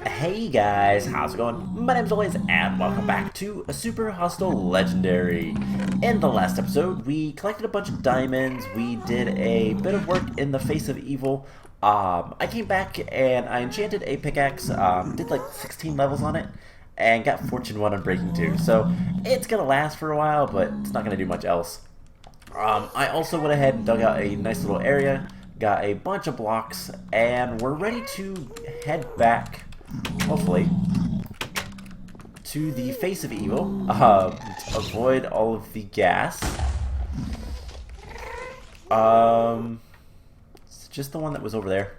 Hey guys, how's it going? My name's always and welcome back to a Super Hostile Legendary. In the last episode, we collected a bunch of diamonds, we did a bit of work in the face of evil. I came back and I enchanted a pickaxe, did like 16 levels on it, and got Fortune 1 on Breaking 2. So it's gonna last for a while, but it's not gonna do much else. I also went ahead and dug out a nice little area, got a bunch of blocks, and we're ready to head back, hopefully, to the face of evil, to avoid all of the gas. It's just the one that was over there.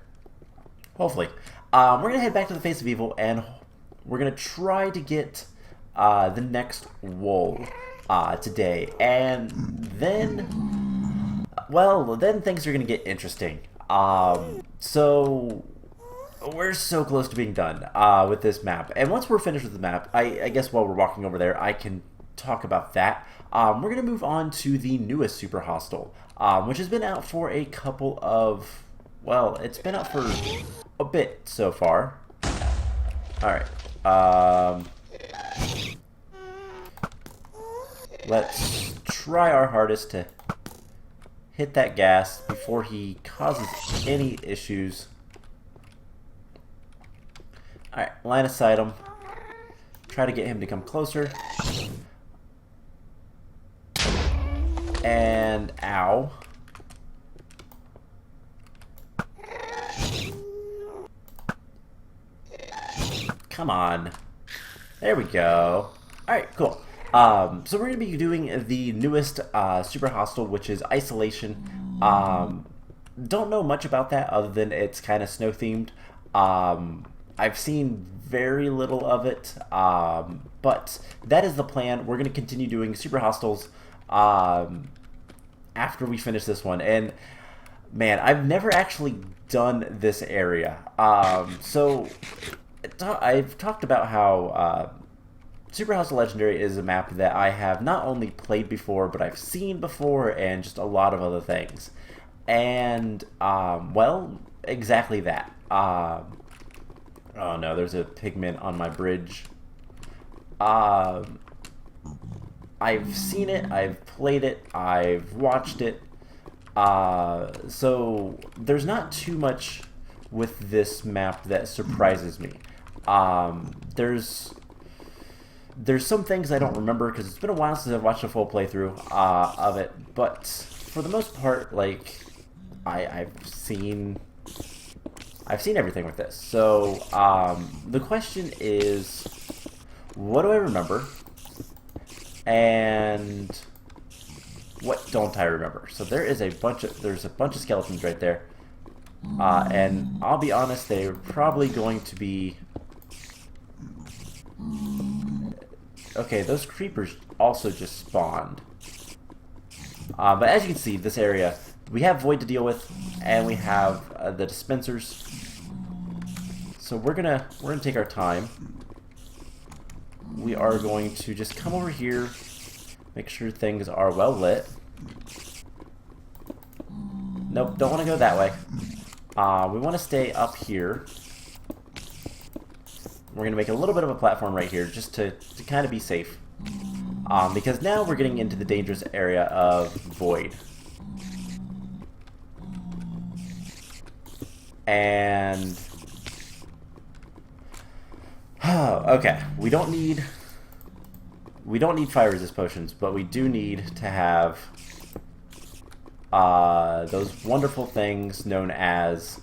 Hopefully. We're going to head back to the face of evil, and we're going to try to get the next wool today. And then, well, then things are going to get interesting. So we're so close to being done with this map. And once we're finished with the map, I guess while we're walking over there, I can talk about that. We're going to move on to the newest Super Hostile, which has been out for a couple of, well, it's been out for a bit so far. Alright. Let's try our hardest to hit that gas before he causes any issues. Alright, line of sight him. Try to get him to come closer. And ow. Come on. There we go. Alright, cool. So we're going to be doing the newest Super Hostile, which is Isolation. Don't know much about that other than it's kind of snow themed. I've seen very little of it, but that is the plan. We're going to continue doing Super Hostiles after we finish this one. And man, I've never actually done this area. So I've talked about how Super Hostile Legendary is a map that I have not only played before, but I've seen before, and just a lot of other things. And, well, exactly that. Oh no, there's a pigment on my bridge. I've seen it, I've played it, I've watched it. So there's not too much with this map that surprises me. There's some things I don't remember because it's been a while since I've watched a full playthrough of it, but for the most part, like, I've seen everything with this. So the question is, what do I remember, and what don't I remember? So there's a bunch of skeletons right there, and I'll be honest, they're probably going to be. Okay, those creepers also just spawned. But as you can see, this area, we have Void to deal with, and we have the Dispensers. So we're gonna take our time. We are going to just come over here, make sure things are well lit. Nope, don't want to go that way. We want to stay up here. We're going to make a little bit of a platform right here just to kind of be safe. Because now we're getting into the dangerous area of Void. And okay, we don't need fire resist potions, but we do need to have those wonderful things known as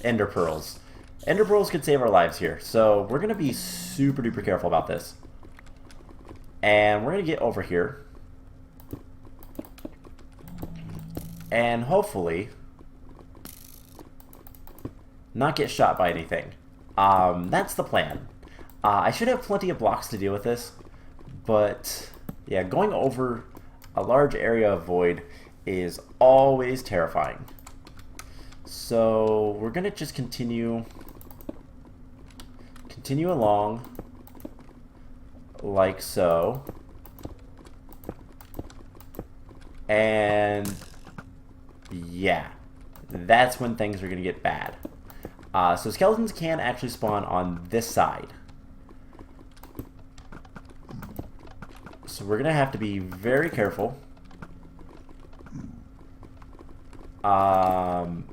Ender Pearls. Ender Pearls could save our lives here, so we're going to be super duper careful about this. And we're going to get over here. And hopefully not get shot by anything. That's the plan. I should have plenty of blocks to deal with this, but yeah, going over a large area of Void is always terrifying. So we're gonna just continue along like so, and yeah, that's when things are gonna get bad. So skeletons can actually spawn on this side. So we're going to have to be very careful. And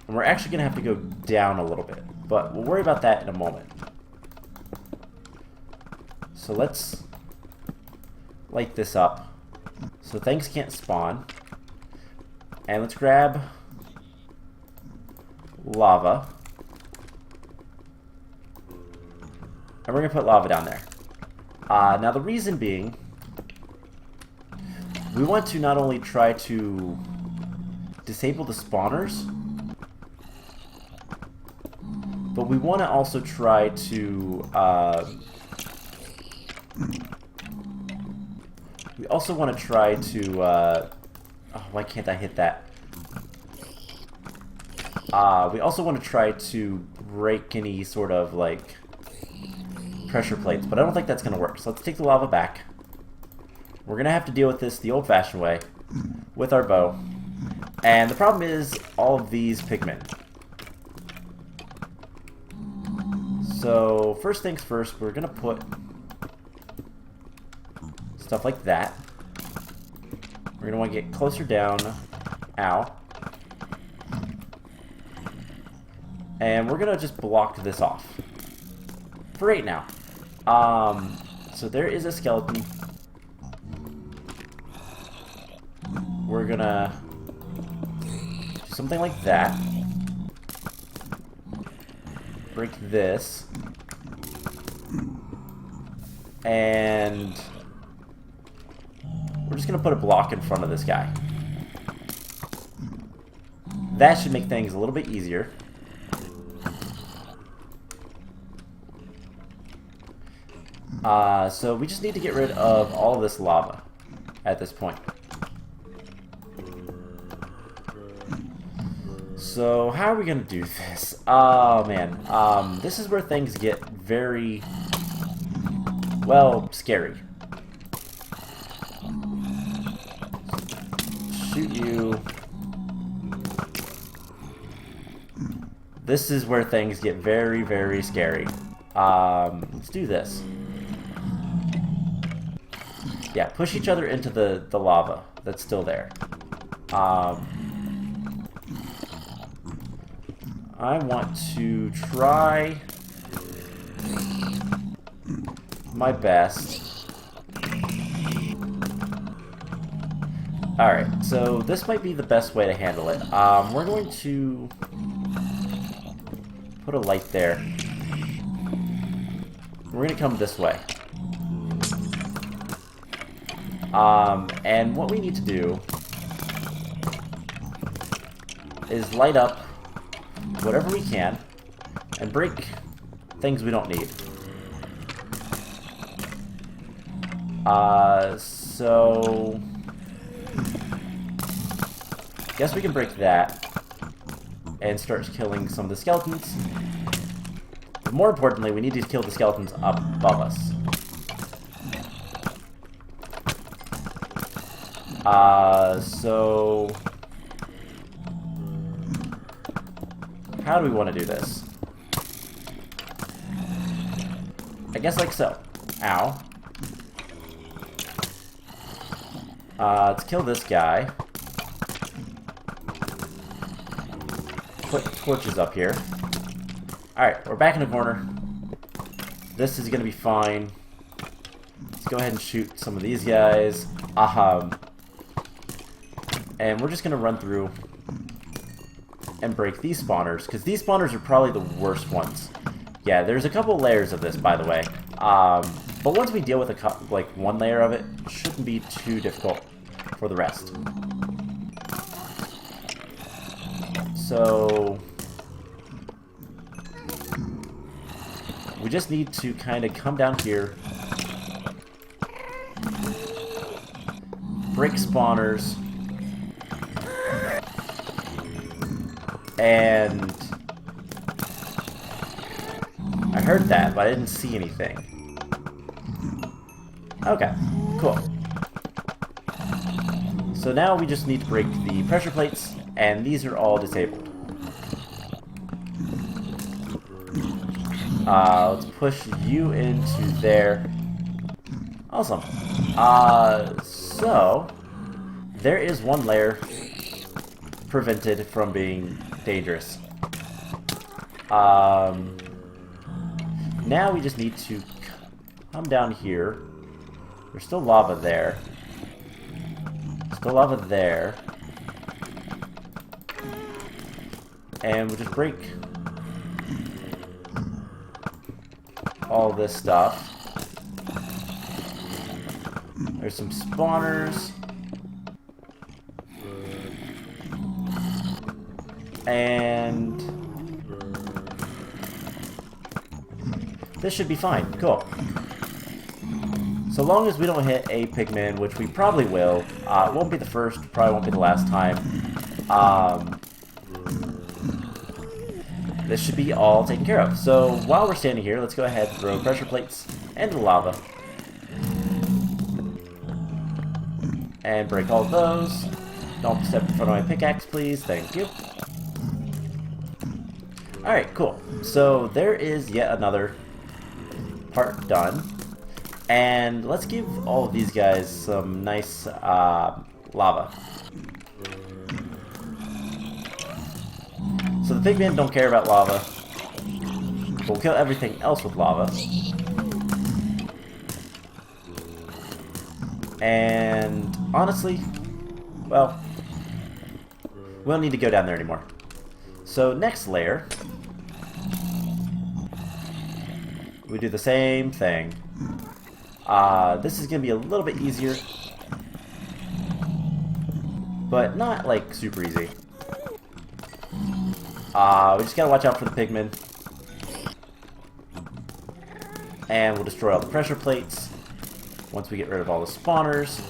we're actually going to have to go down a little bit. But we'll worry about that in a moment. So let's light this up so things can't spawn. And let's grab lava. And we're going to put lava down there. Now the reason being, we want to not only try to disable the spawners, but we want to also try to oh, why can't I hit that? We also want to try to break any sort of like pressure plates, but I don't think that's going to work. So let's take the lava back. We're going to have to deal with this the old-fashioned way with our bow. And the problem is all of these pigmen. So first things first, we're going to put stuff like that. We're going to want to get closer down. Ow. And we're going to just block this off. For right now. So there is a skeleton. We're going to do something like that. Break this. And we're just going to put a block in front of this guy. That should make things a little bit easier. So we just need to get rid of all of this lava at this point. So how are we going to do this? Oh man, this is where things get very, well, scary. Shoot you. This is where things get very, very scary. Let's do this. Yeah, push each other into the lava that's still there. I want to try my best. Alright, so this might be the best way to handle it. We're going to put a light there. We're going to come this way. And what we need to do is light up whatever we can and break things we don't need. So guess we can break that and start killing some of the skeletons. But more importantly, we need to kill the skeletons up above us. So how do we want to do this? I guess like so. Ow. Let's kill this guy. Put torches up here. Alright, we're back in the corner. This is gonna be fine. Let's go ahead and shoot some of these guys. And we're just gonna run through and break these spawners, because these spawners are probably the worst ones. Yeah, there's a couple layers of this, by the way. But once we deal with like one layer of it, it shouldn't be too difficult for the rest. So we just need to kind of come down here, break spawners, and I heard that, but I didn't see anything. Okay, cool. So now we just need to break the pressure plates, and these are all disabled. Let's push you into there. Awesome. So there is one layer prevented from being dangerous. Now we just need to come down here. There's still lava there. Still lava there. And we'll just break all this stuff. There's some spawners. And this should be fine. Cool. So long as we don't hit a pigman, which we probably will. It won't be the first, probably won't be the last time. This should be all taken care of. So while we're standing here, let's go ahead and throw pressure plates into the lava. And break all of those. Don't step in front of my pickaxe, please. Thank you. Alright, cool. So there is yet another part done. And let's give all of these guys some nice lava. So the pigmen don't care about lava. We'll kill everything else with lava. And honestly, well, we don't need to go down there anymore. So next layer, we do the same thing. This is going to be a little bit easier, but not like super easy. We just gotta watch out for the pigmen. And we'll destroy all the pressure plates once we get rid of all the spawners.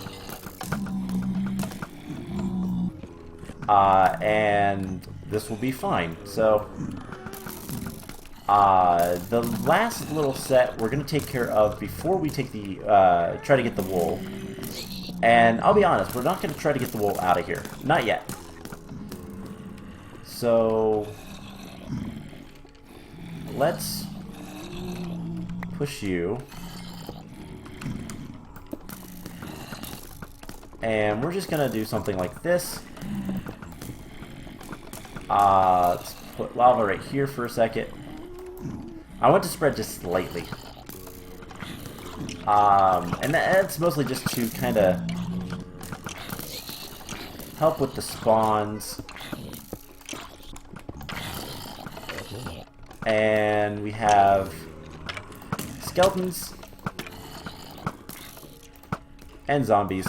And this will be fine. So, the last little set we're gonna take care of before we take the, try to get the wool. And I'll be honest, we're not gonna try to get the wool out of here. Not yet. So let's push you, and we're just gonna do something like this. Let's put lava right here for a second. I want to spread just slightly, and that's mostly just to kind of help with the spawns. And we have skeletons and zombies.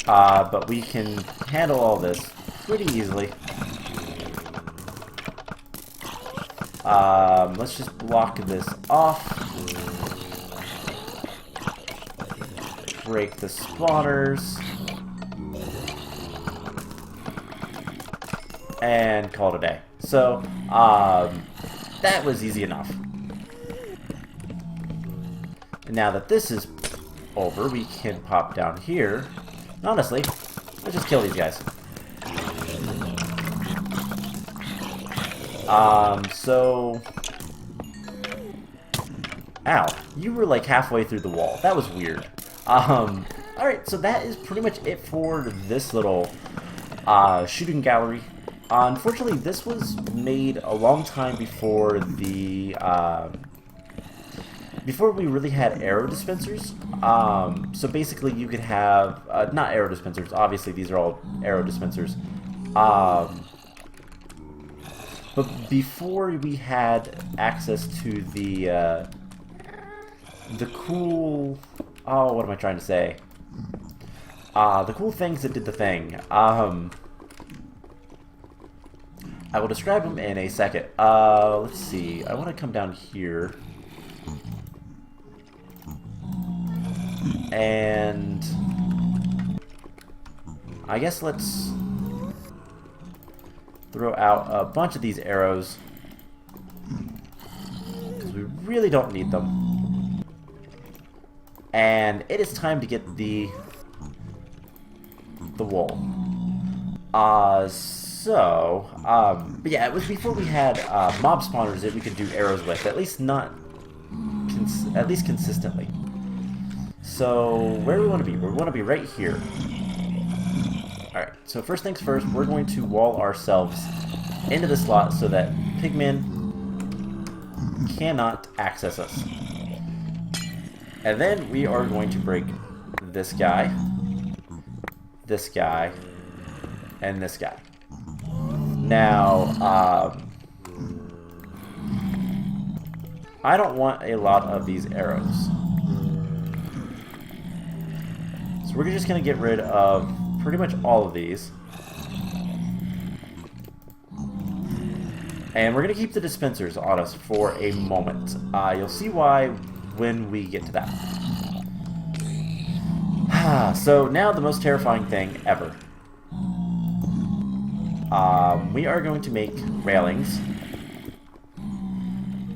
But we can handle all this pretty easily. Let's just block this off. Break the spawners. And call it a day. So, that was easy enough. And now that this is over, we can pop down here. And honestly, let's just kill these guys. So... Ow. You were like halfway through the wall. That was weird. Alright, so that is pretty much it for this little shooting gallery. Unfortunately, this was made a long time before the before we really had arrow dispensers. So basically, you could have not arrow dispensers. Obviously, these are all arrow dispensers. But before we had access to the cool, oh, what am I trying to say? The cool things that did the thing. I will describe them in a second. Let's see. I want to come down here. And I guess let's throw out a bunch of these arrows, because we really don't need them. And it is time to get the wool. but yeah, it was before we had mob spawners that we could do arrows with, at least not, at least consistently. So where do we want to be? We want to be right here. Alright, so first things first, we're going to wall ourselves into the slot so that pigmen cannot access us. And then we are going to break this guy, and this guy. Now, I don't want a lot of these arrows. So we're just going to get rid of pretty much all of these. And we're going to keep the dispensers on us for a moment. You'll see why when we get to that. So now the most terrifying thing ever. We are going to make railings.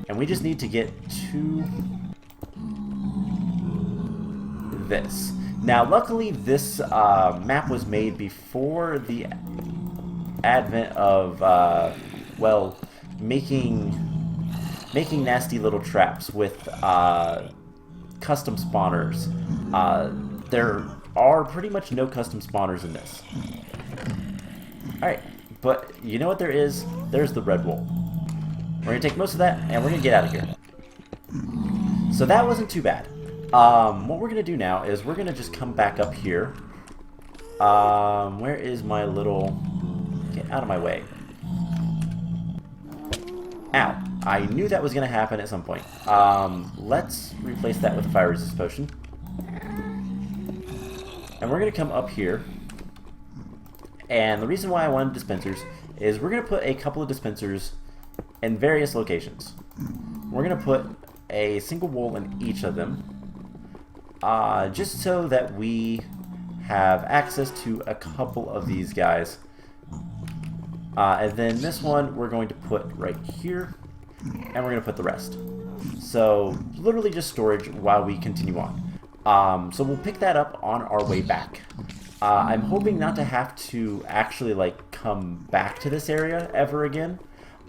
And we just need to get to this. Now, luckily, this map was made before the advent of, well, making nasty little traps with custom spawners. There are pretty much no custom spawners in this. Alright, but you know what there is? There's the red wool. We're going to take most of that, and we're going to get out of here. So that wasn't too bad. What we're going to do now is we're going to just come back up here. Where is my little... Get out of my way. Ow. I knew that was going to happen at some point. Let's replace that with a fire resist potion. And we're going to come up here. And the reason why I wanted dispensers is we're going to put a couple of dispensers in various locations. We're going to put a single wool in each of them. Just so that we have access to a couple of these guys. And then this one we're going to put right here. And we're going to put the rest. So literally just storage while we continue on. So we'll pick that up on our way back. I'm hoping not to have to actually like come back to this area ever again.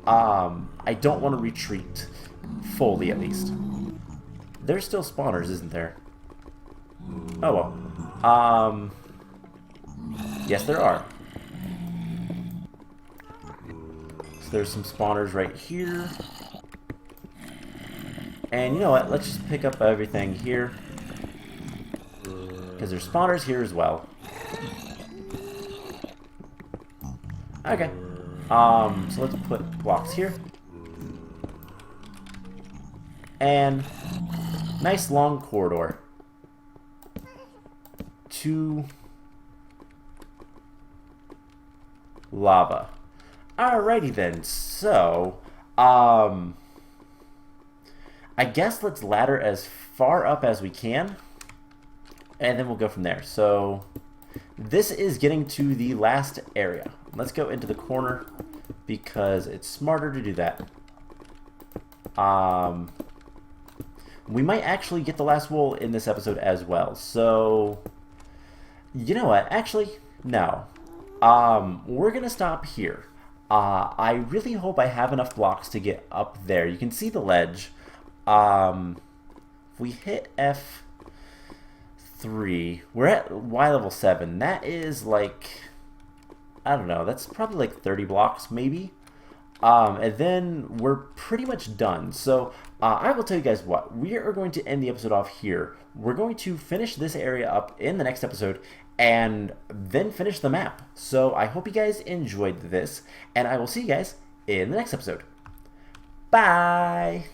I don't want to retreat fully, at least. There's still spawners, isn't there? Oh well. Yes, there are. So there's some spawners right here. And you know what? Let's just pick up everything here. Because there's spawners here as well. Okay. So let's put blocks here. And nice long corridor to lava. Alrighty then. So, I guess let's ladder as far up as we can. And then we'll go from there. So, this is getting to the last area. Let's go into the corner because it's smarter to do that. We might actually get the last wool in this episode as well. So, you know what? Actually, no. We're going to stop here. I really hope I have enough blocks to get up there. You can see the ledge. If we hit F3, we're at Y level 7. That is like, I don't know, that's probably like 30 blocks maybe. And then we're pretty much done. So I will tell you guys what, we are going to end the episode off here. We're going to finish this area up in the next episode and then finish the map. So I hope you guys enjoyed this, and I will see you guys in the next episode. Bye!